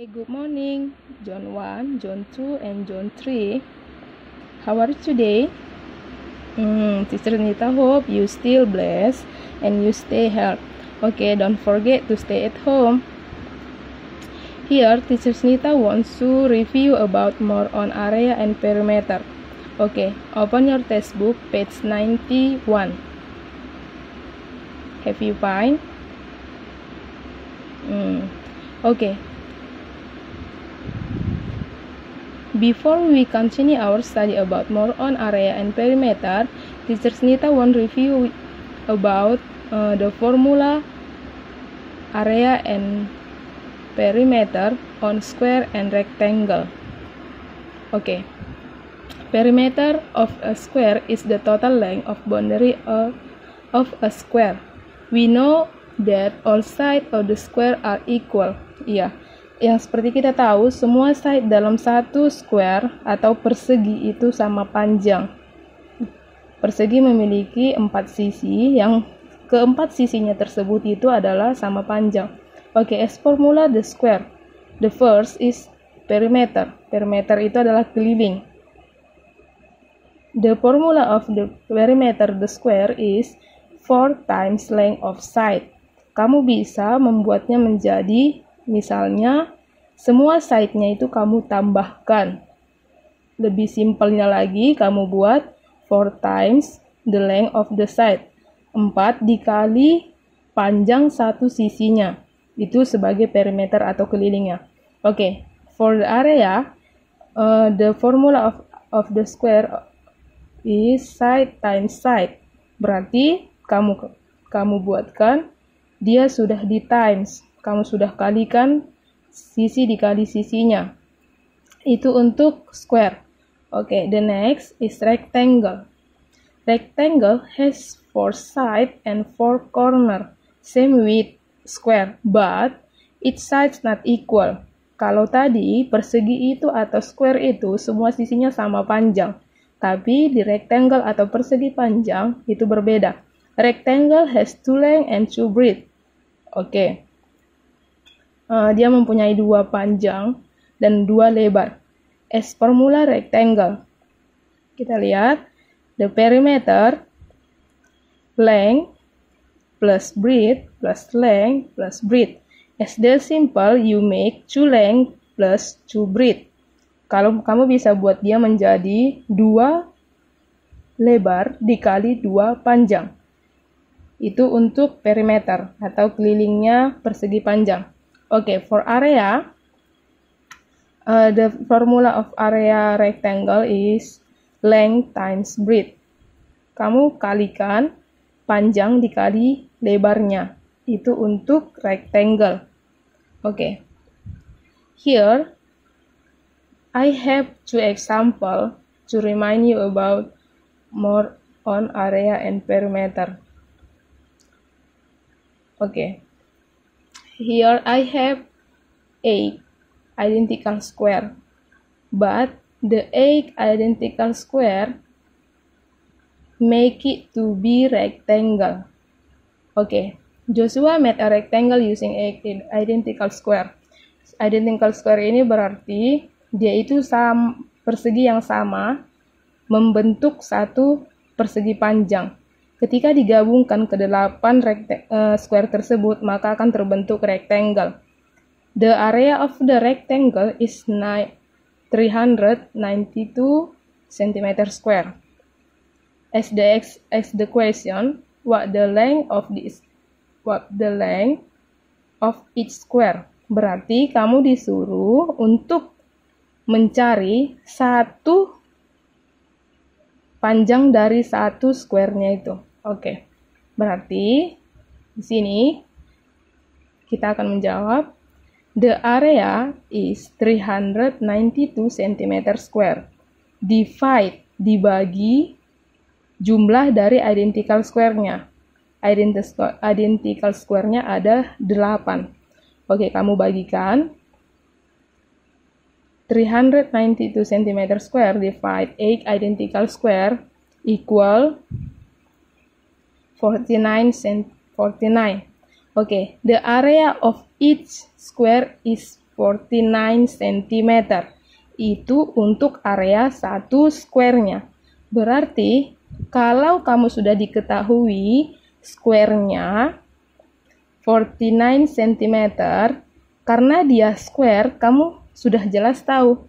Good morning, John 1, John 2, and John 3. How are you today? Teacher Nita hope you still blessed and you stay healthy. Okay, don't forget to stay at home. Here, Teacher Nita wants to review about more on area and perimeter. Okay, open your textbook, page 91. Have you find? Okay. Before we continue our study about more on area and perimeter, Teacher Nita want review about the formula area and perimeter on square and rectangle. Okay. Perimeter of a square is the total length of boundary of a square. We know that all sides of the square are equal. Iya. Yang seperti kita tahu, semua side dalam satu square atau persegi itu sama panjang. Persegi memiliki 4 sisi, yang keempat sisinya tersebut itu adalah sama panjang. Okay, as formula the square. The first is perimeter. Perimeter itu adalah keliling. The formula of the perimeter the square is 4 times length of side. Kamu bisa membuatnya menjadi, misalnya, semua side-nya itu kamu tambahkan. Lebih simpelnya lagi, kamu buat 4 times the length of the side. 4 dikali panjang satu sisinya. Itu sebagai perimeter atau kelilingnya. Okay, for the area, the formula of the square is side times side. Berarti kamu buatkan, dia sudah di times. Kamu sudah kalikan sisi dikali sisinya. Itu untuk square. Okay, the next is rectangle. Rectangle has 4 sides and 4 corners, same with square, but its sides not equal. Kalau tadi persegi itu atau square itu semua sisinya sama panjang, tapi di rectangle atau persegi panjang itu berbeda. Rectangle has 2 length and 2 breadth. Oke. Dia mempunyai 2 panjang dan 2 lebar. As formula rectangle. Kita lihat the perimeter length plus breadth plus length plus breadth. As the simple you make 2 length plus 2 breadth. Kalau kamu bisa buat dia menjadi 2 lebar dikali 2 panjang. Itu untuk perimeter atau kelilingnya persegi panjang. Okay, for area, the formula of area rectangle is length times breadth. Kamu kalikan panjang dikali lebarnya. Itu untuk rectangle. Okay. Here, I have 2 examples to remind you about more on area and perimeter. Okay. Here I have 8 identical square, but the 8 identical square make it to be rectangle. Okay, Joshua made a rectangle using 8 identical square. Identical square ini berarti dia itu persegi yang sama membentuk satu persegi panjang. Ketika digabungkan ke 8 square tersebut, maka akan terbentuk rectangle. The area of the rectangle is 392 cm square. As the question, what the length of each square? Berarti kamu disuruh untuk mencari satu panjang dari satu square-nya itu. Oke. Berarti di sini kita akan menjawab the area is 392 cm square. Divide, dibagi jumlah dari identical square-nya. Identical square-nya ada 8. Oke, kamu bagikan 392 cm square divide 8 identical square equal 49. Okay, the area of each square is 49 cm. Itu untuk area 1 square-nya. Berarti kalau kamu sudah diketahui square-nya 49 cm, karena dia square, kamu sudah jelas tahu.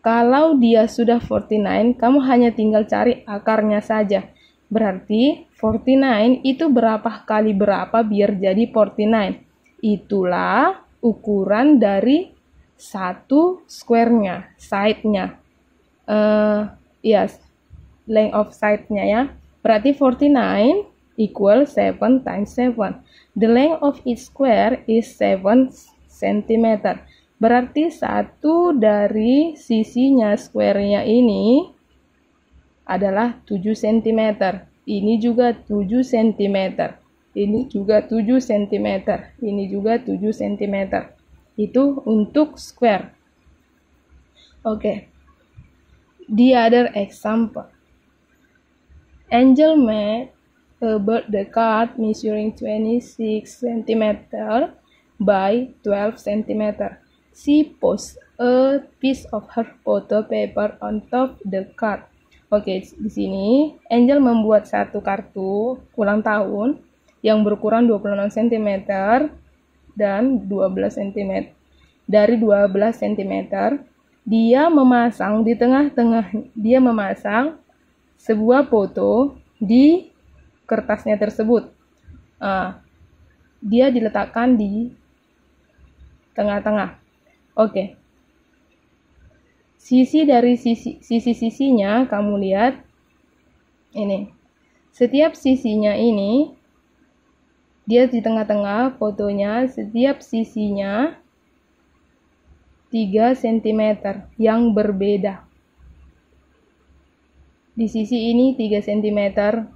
Kalau dia sudah 49, kamu hanya tinggal cari akarnya saja. Berarti 49 itu berapa kali berapa biar jadi 49. Itulah ukuran dari satu square-nya, side-nya. Yes, length of side-nya ya. Berarti 49 equal 7 times 7. The length of each square is 7 cm. Berarti satu dari sisinya square-nya ini adalah 7 cm. Ini juga 7 cm. Ini juga 7 cm. Ini juga 7 cm. Itu untuk square. Okay. The other example. Angel made a birthday card measuring 26 cm by 12 cm. She posted a piece of her photo paper on top the card. Oke, di sini Angel membuat satu kartu ulang tahun yang berukuran 26 cm dan 12 cm. Dari 12 cm, dia memasang di tengah-tengah, dia memasang sebuah foto di kertasnya tersebut. Dia diletakkan di tengah-tengah. Oke. Sisi dari sisi-sisinya kamu lihat ini. Setiap sisinya ini dia di tengah-tengah fotonya, setiap sisinya 3 cm yang berbeda. Di sisi ini 3 cm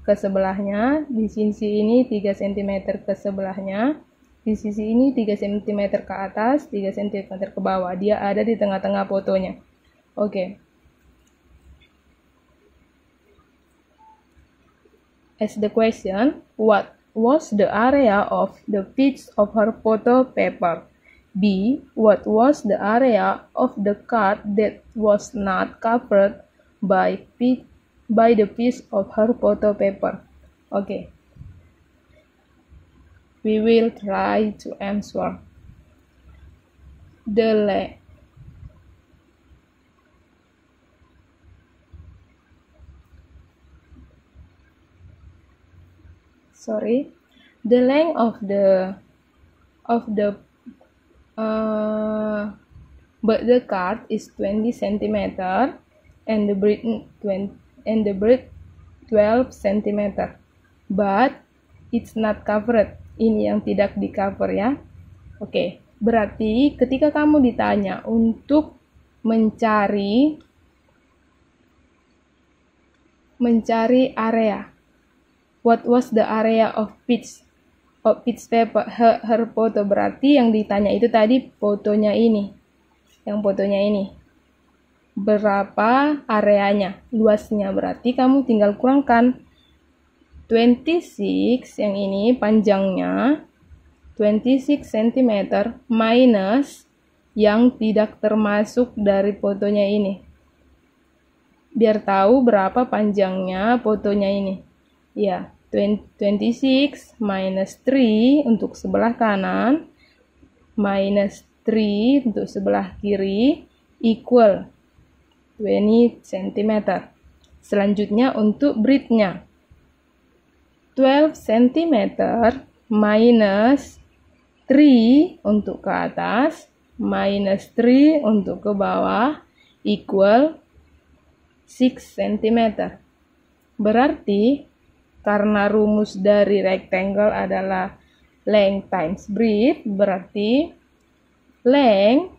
ke sebelahnya, di sisi ini 3 cm ke sebelahnya. Di sisi ini 3 cm ke atas, 3 cm ke bawah. Dia ada di tengah-tengah fotonya. Oke. As the question, what was the area of the piece of her photo paper? B. What was the area of the card that was not covered by the piece of her photo paper? Okay. We will try to answer. The length of the card is 20 cm and the breadth 12 cm, but it's not covered. Ini yang tidak di cover ya. Oke, berarti ketika kamu ditanya untuk mencari area, what was the area of piece paper, her photo, berarti yang ditanya itu tadi fotonya ini. Yang fotonya ini. Berapa areanya, luasnya, berarti kamu tinggal kurangkan 26 yang ini panjangnya 26 cm minus yang tidak termasuk dari fotonya ini. Biar tahu berapa panjangnya fotonya ini. Ya, 26 minus 3 untuk sebelah kanan minus 3 untuk sebelah kiri equal 20 cm. Selanjutnya untuk breadth-nya 12 cm minus 3 untuk ke atas minus 3 untuk ke bawah equal 6 cm. Berarti karena rumus dari rectangle adalah length times breadth, berarti length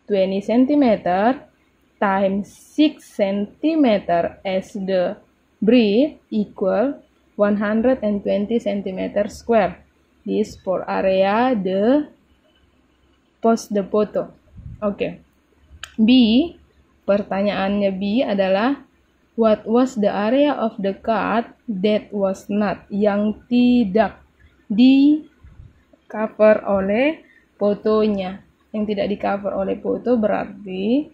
20 cm times 6 cm as the breadth equal 120 cm square. This for area the post the photo. Oke. B, pertanyaannya B adalah what was the area of the card that was not, yang tidak di cover oleh fotonya. yang tidak di cover oleh foto berarti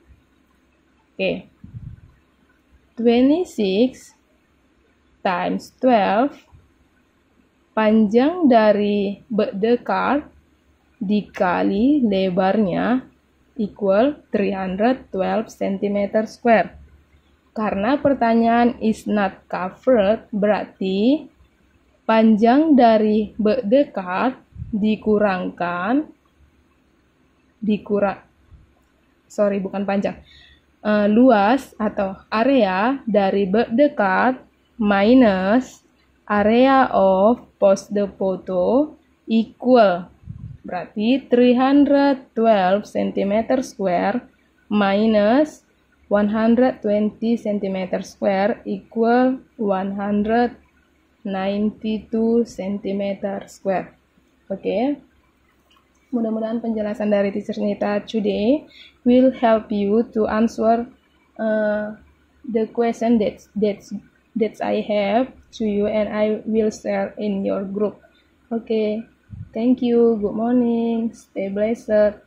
26 times 12 panjang dari birthday card dikali lebarnya equal 312 cm square. Karena pertanyaan is not covered, berarti panjang dari birthday card luas atau area dari birthday card minus area of post the photo equal, berarti 312 cm square minus 120 cm square equal 192 cm square. Oke. Mudah-mudahan penjelasan dari Teacher Nita today will help you to answer the question that I have to you and I will share in your group. Okay. Thank you. Good morning. Stay blessed.